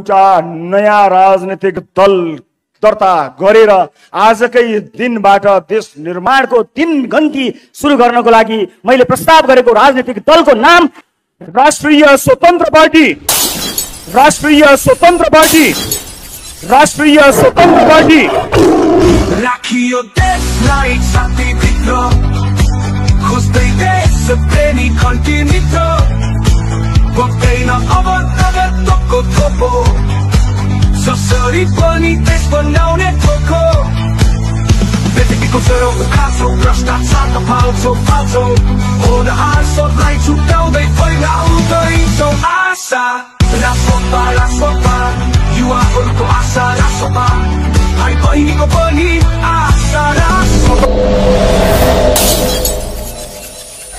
एउटा नयाँ राजनीतिक दल दर्ता गरेर आजकै दिनबाट देश निर्माणको 3 गन्ती सुरु गर्नको लागि मैले प्रस्ताव गरेको राजनीतिक दलको नाम राष्ट्रिय स्वतन्त्र पार्टी। राष्ट्रिय स्वतन्त्र पार्टी। राष्ट्रिय स्वतन्त्र पार्टी। राखियो देशलाई शान्तिभित्र, खोज्दै देश प्रेमी खल्टी मित्र, बग्दैन अब नगदको थोपो, जसरी पनि देश बनाउने थोको। बेटेकीको चरो उखाल्छौ, भ्रष्टाचार फाल्छौ फाल्छौ, होनहार सबलाई छुट्याउँदै फैलाउँदैछौ आशा। राष्ट्रपा राष्ट्रपा युवाहरूको आशा राष्ट्रपा, भाइ बहिनीको पनि आशा राष्ट्रपा।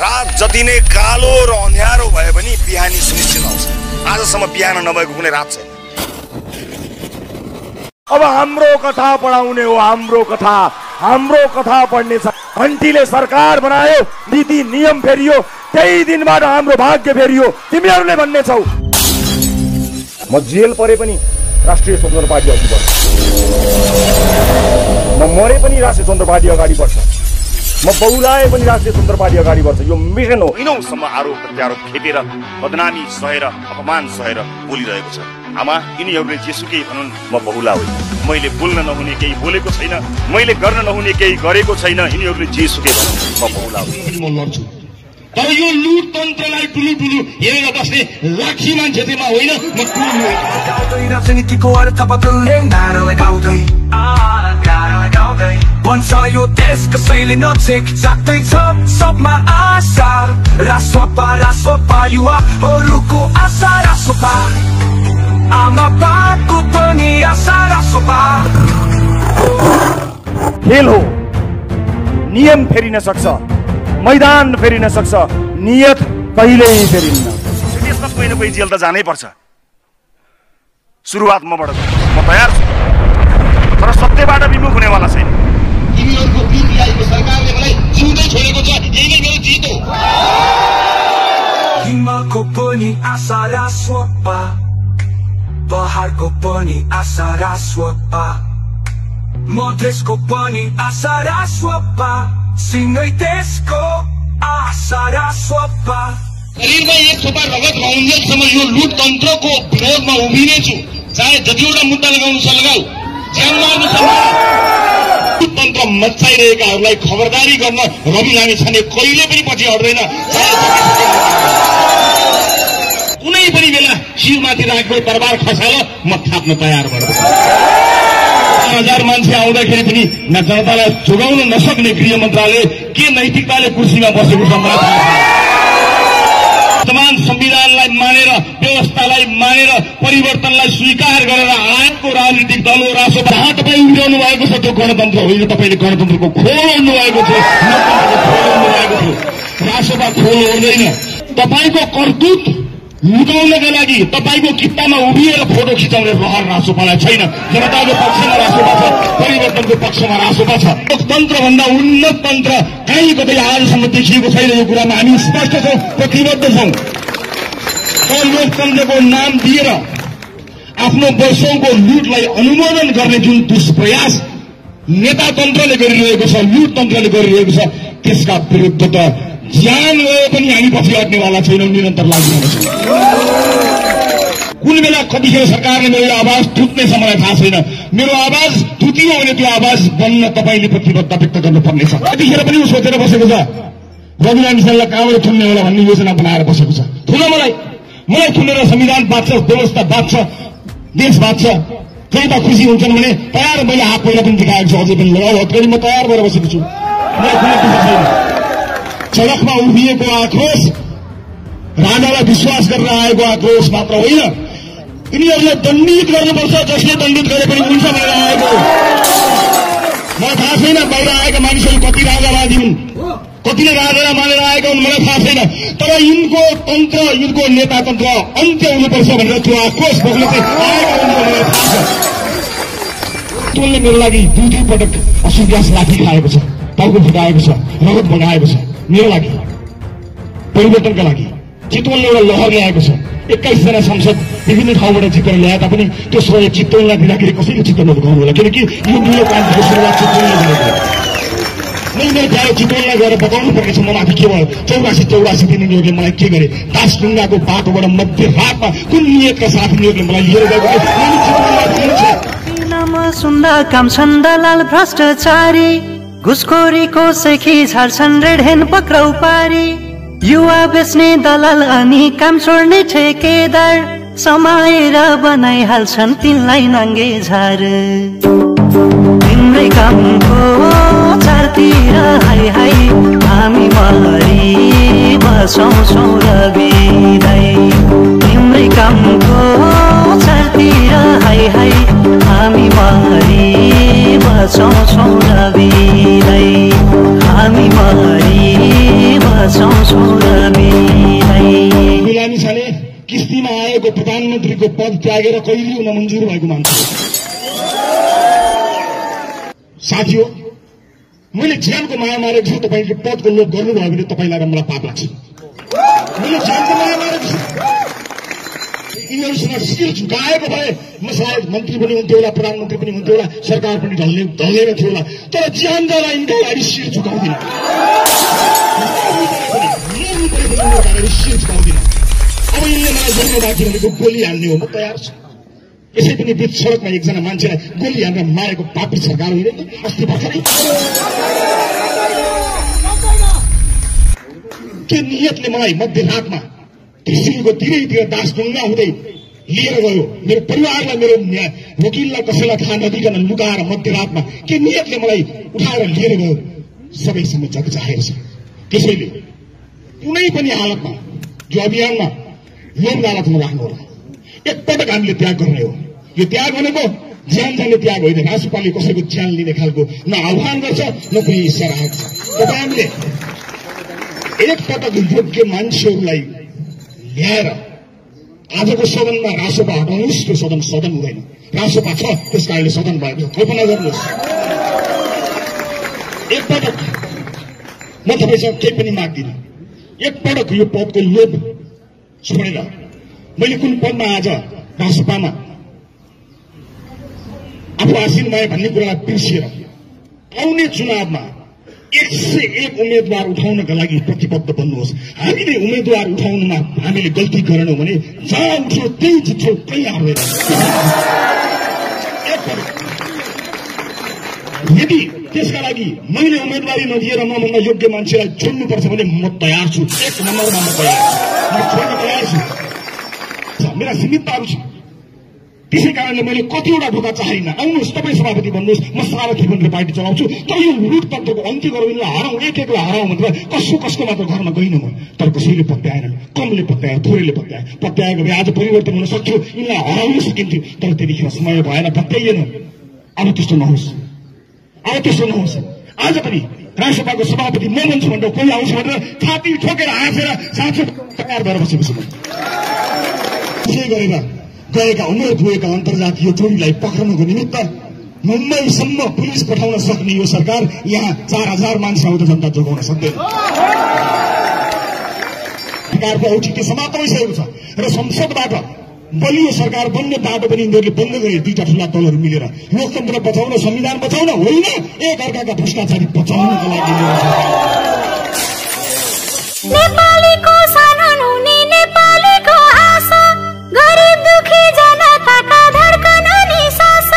रात जति नै कालो र अँध्यारो भए पनि बिहानी सुनिश्चित आउँछ। आजसम्म बिहान नभएको कुनै रात छैन। अब हाम्रो कथा पढाउने हो, हाम्रो कथा पढ्ने छ। घन्टीले सरकार बनायो, नीति नियम फेरियो, त्यही दिनबाट हाम्रो भाग्य फेरियो। तिमीहरूले भन्ने छौ म जेल परे पनि राष्ट्रिय स्वतन्त्र पार्टी अघि बढ्छ, म मरे पनि राष्ट्रिय स्वतन्त्र पार्टी अगाडि बढ्छ, म बहुलाए पनि राष्ट्रिय स्वतन्त्र पार्टी अगाडि बढ्छ। यो मिसन हो। दिनौसम्म आरोप प्रत्यारोप खेपेर बदनामी सहेर अपमान सहेर बोलिरहेको छ। आमा, यिनीहरूले जेसुकै भनुन्, म बहुला होइन। मैले बोल्न नहुने केही बोलेको छैन, मैले गर्न नहुने केही गरेको छैन। यिनीहरूले जेसुकै भनुन्, म बहुला होइन। म लड्छु, तर यो लुट तन्त्रलाई टुलु टुलु हेरेर बस्ने लाखी मान्छे चाहिँ म होइन। म गाउँदै राजनीतिको अर्थ बदल्ने नारा लगाउँदै भन्छ यो देश कसैले नचेक जाग्दैछ सबमा आशा। राष्ट्रपा राष्ट्रपा युवाहरूको आशा राष्ट्रपा, आमा बाबुको पनि आशा राष्ट्रपा। खेल हो, नियम फेरिन सक्छ, मैदान फेरिन सक्छ, नियत कहिल्यै फेरिन्न। त्यसमा कोही न कोही जेल त जानै पर्छ। सुरुवात मबाट छ, म तयार छु, तर सत्यबाट विमुख हुनेवाला छैन। तिमीहरूको पिसिआईको सरकारले मलाई जिउँदै छोडेको छ, यही नै मेरो जित हो। हिमालको पनि आशा राष्ट्रपा, पहाडको पनि आशा राष्ट्रपा, मधेसको पनि आशा राष्ट्रपा, सिंगै देशको आशा राष्ट्रपा। शरीरमा एक थोपा रगत रहन्जेलसम्म यो लुट तन्त्रको विरोधमा उभिनेछु। चाहे जतिवटा मुद्दा लगाउनु छ लगाऊ, ज्यान मार्नु छ। लुट तन्त्र मचाइरहेकाहरूलाई खबरदारी गर्न रवि लामिछाने कहिले पनि पछि हट्दैन। कुनै पनि बेला शिरमाथि राखेको तरबार खसाल म थाप्न तयार भएको छु। 4,000 मान्छे आउँदाखेरि पनि न जनतालाई जोगाउन नसक्ने गृह मन्त्रालय के नैतिकताले कुर्सीमा बसेको छ मलाई थाहा छ। वर्तमान संविधानलाई मानेर, व्यवस्थालाई मानेर, परिवर्तनलाई स्वीकार गरेर आएको राजनीतिक दल हो राष्ट्रपा। जहाँ तपाईँ उठाउनु भएको छ त्यो गणतन्त्र होइन। तपाईँले गणतन्त्रको खोल ओर्नु भएको थियो, राष्ट्रपा खोल ओर्दैन। तपाईँको करतुत लुकाउनका लागि तपाईँको किताबमा उभिएर फोटो खिचाउने रहर राष्ट्रपालाई छैन। जनताको पक्षमा राष्ट्रपा छ, परिवर्तनको पक्षमा राष्ट्रपा छ। लोकतन्त्र भन्दा उन्नत तन्त्र कहीँ कतै आजसम्म देखिएको छैन। यो कुरामा हामी स्पष्ट छौँ, प्रतिबद्ध छौँ। तर लोकतन्त्रको नाम दिएर आफ्नो वर्षौंको लुटलाई अनुमोदन गर्ने जुन दुष्प्रयास नेता तन्त्रले गरिरहेको छ, लुट तन्त्रले गरिरहेको छ, त्यसका विरुद्ध त ज्यान गए पनि हामी पछि हट्नेवाला छैनौँ, निरन्तर लागिरहेछौँ। कुन बेला कतिखेर सरकारले मेरो आवाज थुत्ने मलाई थाहा छैन। मेरो आवाज थुतियो भने त्यो आवाज बन्न तपाईँले प्रतिबद्धता व्यक्त गर्नुपर्नेछ। कतिखेर पनि ऊ सोचेर बसेको छ रवि लामिछानेलाई कहाँबाट थुन्ने होला भन्ने योजना बनाएर बसेको छ। थुन मलाई थुनेर संविधान बाँच्छ, व्यवस्था बाँच्छ, देश बाँच्छ, जनता खुसी हुन्छन् भने तयार। मैले हात पहिला पनि देखाएको छु, अझै पनि लडाउ हत्केरी म तयार भएर बसेको छु। मलाई कुनै खुसी छैन। सडकमा उभिएको आक्रोश राजालाई विश्वास गरेर आएको आक्रोश मात्र होइन, यिनीहरूलाई दण्डित गर्नुपर्छ। जसले दण्डित गरे पनि हुन्छ भनेर आएको। मलाई थाहा छैन बाहिर आएका मानिसहरू कति राजावादी हुन्, कतिले राजालाई मानेर आएका हुन्, मलाई थाहा छैन। तर यिनको तन्त्र, यिनको नेता तन्त्र अन्त्य हुनुपर्छ भनेर त्यो आक्रोश बोक्न चाहिँ आएका हुन् मलाई थाहा छ। टोलले मेरो लागि 2-3 पटक असुविधा लाठी खाएको छ, टाउको फुटाएको छ, रगत बगाएको छ। मेरो लागि, परिवर्तनका लागि चितवनले एउटा लहर ल्याएको छ। 21 जना सांसद विभिन्न ठाउँबाट जितेर ल्याए तापनि त्यो श्रेय चितवनलाई दिँदाखेरि कसैले चित्त नबुझाउनु होला, किनकि यो न्यू क्रान्तिको सुरुवात चितवनले गरेको हो। मैले त्यहाँ चितवनलाई गएर बताउनु पर्नेछ ममाथि के भयो। 84 दिन यिनीहरूले मलाई के गरे, दासढुङ्गाको बाटोबाट मध्यरातमा कुन नियतका साथ यिनीहरूले मलाई लिएर गएको नाम सुन्दा काम छन् दलाल भ्रष्टाचारी, घुसखोरीको सेखी झार्छन् रेड ह्यान्ड पक्राउ पारी। युवा बेच्ने दलाल अनि काम छोड्ने ठेकेदार समाएर बनाइहाल्छन् तिनलाई नाङ्गे झार। तिम्रै कामको चारतिर हाई हाई हामी मरी बसाउँछौँ रविदाई। तिम्रै कामको चारतिर हाई हाई हामी मरी बसाउँछौँ रविदाई। हामी मरी बसाउँछौँ रविदाई। बिरामी छाने किस्तीमा आएको प्रधानमन्त्रीको पद त्यागेर कहिले हुन मन्जुर भएको मान्छे साथी हो। मैले ज्यानको माया मारेको छु, तपाईँले पदको लोभ गर्नुभयो भने तपाईँलाई र मलाई पाप लाग्छ। मैले ज्यानको माया मारेको छु, यिनीहरूसँग शिर झुकाएको भए म सायद मन्त्री पनि हुन्थ्यो होला, प्रधानमन्त्री पनि हुन्थ्यो होला, सरकार पनि ढल्लेर थियो होला, तर ज्यान जाँदा यिनको अगाडि शिर झुकाउँदिन, शिर झुकाउँदिन। अब यिनले मलाई जन्म बाँकी भनेको गोली हाल्ने हो, म तयार छु। यसै पनि बीच सडकमा एकजना मान्छेलाई गोली हालेर मारेको पापी सरकार होइन अस्ति भर्खरै के नियतले मलाई मध्यरातमा सिलको तिरैतिर दासढुङ्गा हुँदै लिएर गयो। मेरो परिवारलाई, मेरो वकिललाई कसैलाई थाहा नदिकन लुकाएर मध्यरातमा के नियतले मलाई उठाएर लिएर गयो, सबैसँग जगजाहेर छ। त्यसैले कुनै पनि हालतमा जो अभियानमा लोभ लालच नराख्नु होला। एकपटक हामीले त्याग गर्ने हो। यो त्याग भनेको ज्यान जाने त्याग होइन। राष्ट्रपालले कसैको ज्यान लिने खालको न आह्वान गर्छ न कुनै इच्छा राख्छ। तपाईँहरूले एकपटक योग्य मान्छेहरूलाई ल्याएर आजको सदनमा रासोपा हटाउनुहोस्, त्यो सदन हुँदैन। रासोपा छ त्यस कारणले सदन भएको छ, कल्पना गर्नुहोस्। एकपटक म तपाईँसँग केही पनि माग्दिनँ। एकपटक यो पदको लोभ छोडेर मैले कुन पदमा आज रासोपामा आफू आसीन भए भन्ने कुरालाई बिर्सिएर आउने चुनावमा 101 उम्मेद्वार उठाउनका लागि प्रतिबद्ध बन्नुहोस्। हामीले उम्मेद्वार उठाउनुमा हामीले गल्ती गरेनौँ भने जहाँ उठ्यो त्यही जित्छौँ, कहीँ हार्दैन। यदि त्यसका लागि मैले उम्मेदवारी नदिएर मभन्दा योग्य मान्छेलाई छोड्नुपर्छ भने म तयार छु। 1 नम्बरमा म तयार छु, म छोड्न तयार छु। मेरा सीमितताहरू छ, त्यसै कारणले मैले कतिवटा ढोका चाहिन्न। आउनुहोस् तपाईँ सभापति भन्नुहोस्, म सारथी बनेर पार्टी चलाउँछु। तर यो लुट तन्त्रको अन्त्य गरौँ, यिनलाई हराउँ, एक-एकलाई हराउँ भनेर कसको मात्र घरमा गइनँ म। तर कसैले पत्याएनन्, कमले पत्यायो, थोरैले पत्याएको भए आज परिवर्तन हुन सक्थ्यो, यिनलाई हराउन सकिन्थ्यो। तर त्यतिखेर समय भएन, पत्याइएन। अब त्यस्तो नहोस्, अब त्यस्तो नहोस्। आज पनि राष्ट्रसभाको सभापति म बन्छु भनेर कोही आउँछ भनेर छाती ठोकेर हाँसेर साँचो तयार भएर बसेको छु। त्यसै गरेर गएका उमेर पुगेका अन्तर्जातीय चोरीलाई पक्रनको निमित्त मुम्बईसम्म पुलिस पठाउन सक्ने यो सरकार यहाँ 4000 मान्छे आउँदा जनता जोगाउन सक्दैन। सरकारको औचित्य समाप्त भइसकेको छ र संसदबाट बलियो सरकार बन्ने बाटो पनि यिनीहरूले बन्द गरे। 2टा ठुला दलहरू मिलेर लोकतन्त्र बचाउन, संविधान बचाउन होइन, एक अर्काका भ्रष्टाचारी बचाउनको लागि नेपालीको साधन हुने, नेपालीको आशा, गरिब दुखी जनताका धड्कन अनि सास,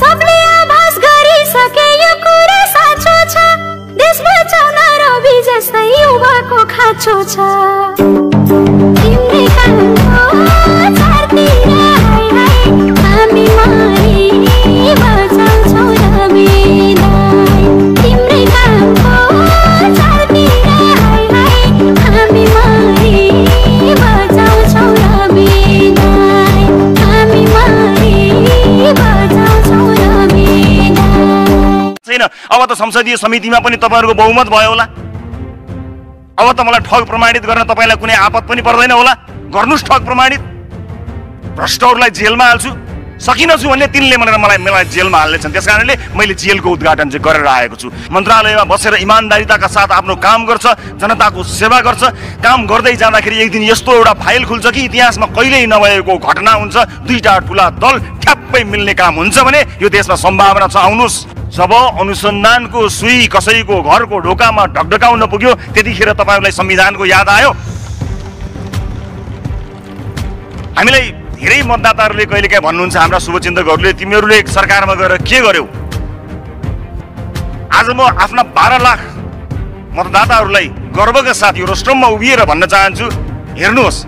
सबले आभास गरिसके यो कुरा साँचो छ। देश बचाउन रवि जस्तै युवाको खाँचो छ। तिम्रै कामको चारतिर हाई हाई हामी मरी बचाउँछौँ रविदाई। तिम्रै कामको चारतिर हाई हाई हामी मरी बचाउँछौँ रविदाई। हामी मरी बचाउँछौँ रविदाई। छैन। अब त संसदीय समितिमा पनि तपाईहरुको बहुमत भयो होला। अब त मलाई ठग प्रमाणित गर्न तपाईलाई कुनै आपत पनि पर्दैन होला। गर्नुस् ठग प्रमाणित, भ्रष्टहरूलाई जेलमा हाल्छु। सकिन छु भन्ने तिनले मलाई जेलमा हाल्नेछन्। त्यसकारणले मैले जेलको उद्घाटन चाहिँ गरेर आएको छु। मन्त्रालयमा बसेर इमानदारिताका साथ आफ्नो काम गर्छ, जनताको सेवा गर्छ। काम गर्दै जाँदाखेरि एक दिन यस्तो एउटा फाइल खुल्छ कि इतिहासमा कहिल्यै नभएको घटना हुन्छ, दुईटा ठुला दल ठ्याप्पै मिल्ने काम हुन्छ भने यो देशमा सम्भावना छ। आउनुहोस्, जब अनुसन्धानको सुई कसैको घरको ढोकामा ढकढकाउन पुग्यो त्यतिखेर तपाईँहरूलाई संविधानको याद आयो। हामीलाई धेरै मतदाताहरूले कहिलेकाहीँ भन्नुहुन्छ, हाम्रा शुभचिन्तकहरूले, तिमीहरूले सरकारमा गएर के गर्यौ? आज म आफ्ना 12 लाख मतदाताहरूलाई गर्वका साथ यो रोस्ट्रममा उभिएर भन्न चाहन्छु, हेर्नुहोस्,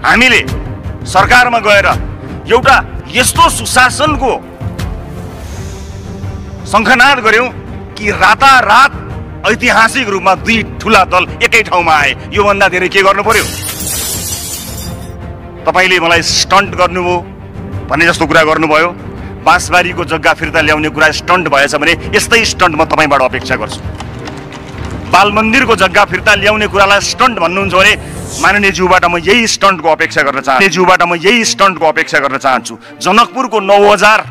हामीले सरकारमा गएर एउटा यस्तो सुशासनको शङ्खनाद गर्यौं कि रातारात ऐतिहासिक रूपमा दुई ठुला दल एकै ठाउँमा आए। योभन्दा धेरै के गर्नु पर्यो? तपाईले मलाई स्टन्ट गर्नुभयो भन्ने जस्तो कुरा गर्नुभयो। बाँसबारीको जग्गा फिर्ता ल्याउने कुरा स्टन्ट भएछ भने यस्तै स्टन्ट म तपाईँबाट अपेक्षा गर्छु। बाल मन्दिरको जग्गा फिर्ता ल्याउने कुरालाई स्टन्ट भन्नुहुन्छ भने माननीय ज्यूबाट म यही स्टन्टको अपेक्षा गर्न चाहन्छु। जनकपुरको 9000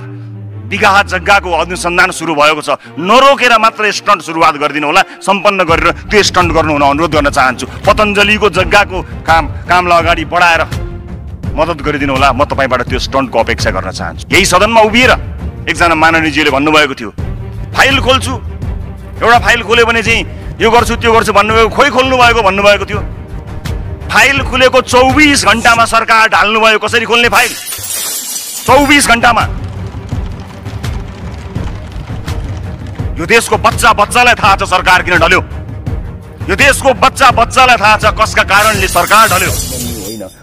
बिघा जग्गाको अनुसन्धान सुरु भएको छ, नरोकेर मात्र स्टन्ट सुरुवात गरिदिनु होला, सम्पन्न गरेर त्यो स्टन्ट गर्नु हुन अनुरोध गर्न चाहन्छु। पतञ्जलिको जग्गाको कामलाई अगाडि बढाएर मद्दत गरिदिनु होला, म तपाईबाट त्यो स्टन्टको अपेक्षा गर्न चाहन्छु। यही सदनमा उभिएर एकजना माननीयजीले भन्नुभएको थियो, फाइल खोल्छु, एउटा फाइल खोल्यो भने चाहिँ यो गर्छु त्यो गर्छु भन्नुभएको, खोइ खोल्नु भन्नुभएको थियो। फाइल खुलेको 24 घण्टामा सरकार ढाल्नुभयो। कसरी खोल्ने फाइल? 24 घण्टामा। यो देशको बच्चालाई थाहा छ सरकार किन ढल्यो। यो देशको बच्चालाई थाहा छ कसका कारणले सरकार ढल्यो।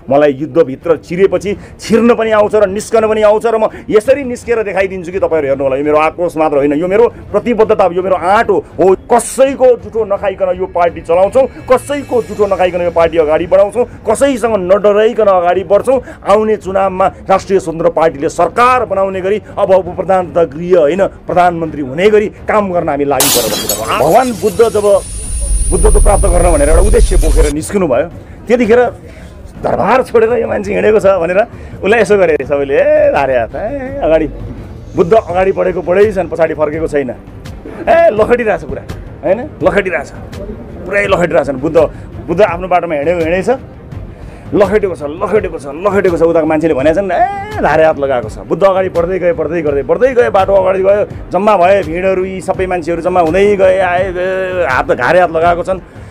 मलाई युद्धभित्र चिरेपछि छिर्न पनि आउँछ र निस्कन पनि आउँछ र म यसरी निस्केर देखाइदिन्छु कि तपाईँहरू हेर्नु होला। यो मेरो आक्रोश मात्र होइन, यो मेरो प्रतिबद्धता, यो मेरो आँट हो। कसैको जुठो नखाइकन यो पार्टी चलाउँछौँ, कसैको जुठो नखाइकन यो पार्टी अगाडि बढाउँछौँ, कसैसँग नडराइकन अगाडि बढ्छौँ। आउने चुनावमा राष्ट्रिय स्वतन्त्र पार्टीले सरकार बनाउने गरी अब उपप्रधानता गृह होइन प्रधानमन्त्री हुने गरी काम गर्न हामी लागि परेर बसेका छौँ। भगवान बुद्ध जब बुद्धत्व प्राप्त गर्न भनेर एउटा उद्देश्य बोकेर निस्कनु भयो, त्यतिखेर दरबार छोडेर यो मान्छे हिँडेको छ भनेर उसलाई यसो गरे सबैले, धारे हात अगाडि बुद्ध अगाडि बढेकै छन्, पछाडि फर्केको छैन, लखटिरहेछ पुरा होइन, पुरै लखटिरहेछन्। बुद्ध आफ्नो बाटोमा हिँडेछ, लखेटेको छ। उताको मान्छेले भनेको छन् धारे हात लगाएको छ। बुद्ध अगाडि बढ्दै गए, बाटो अगाडि गयो, जम्मा भए भिडहरू, यी सबै मान्छेहरू जम्मा हुँदै गए, घारे हात लगाएको छन्।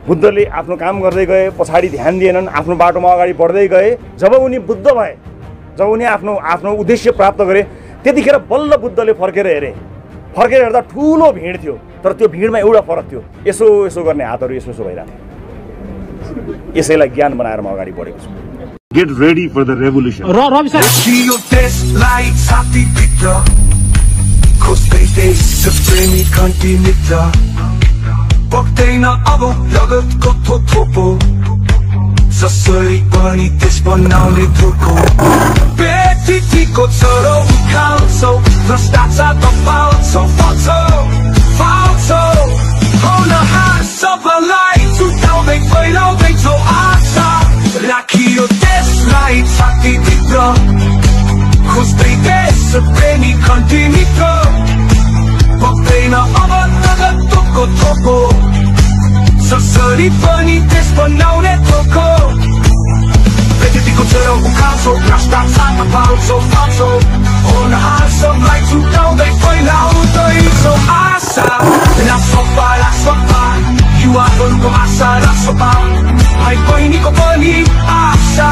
बुद्धले आफ्नो काम गर्दै गए, पछाडि ध्यान दिएनन्, आफ्नो बाटोमा अगाडि बढ्दै गए। जब उनी बुद्ध भए, जब उनी आफ्नो उद्देश्य प्राप्त गरे, त्यतिखेर बल्ल बुद्धले फर्केर हेर्दा ठुलो भिड थियो। तर त्यो भिडमा एउटा फरक थियो, यसो गर्ने हातहरू यसो भइरहेको थियो। यसैलाई ज्ञान बनाएर म अगाडि बढेको छु। Get ready for the revolution. पक्दैन अब लगतको थोपो, जसरी पनि देश बनाउने थोको। बेटिटीको छोरो उखाल्छौ, भ्रष्टाचार पाउँछौ, फाल्छौ। होनहार सबैलाई छुटाउँदै फैलाउँदैछौ आशा, राखियो देशलाई छातीभित्र, खोज्दै देश प्रेमी खन्तीमित्र। पक्दैन अब लगतको थोपो, जसरी पनि देश बनाउने थोको। बेटिटीको छोरो उखाल्छौ, भ्रष्टाचारमा पाउँछौ, फाल्छौ। होनहार सबैलाई छुटाउँदै फैलाउँदैछौ आशा, राष्ट्रपा युवाहरूको आशा, राष्ट्रपा भाइ बहिनीको पनि आशा।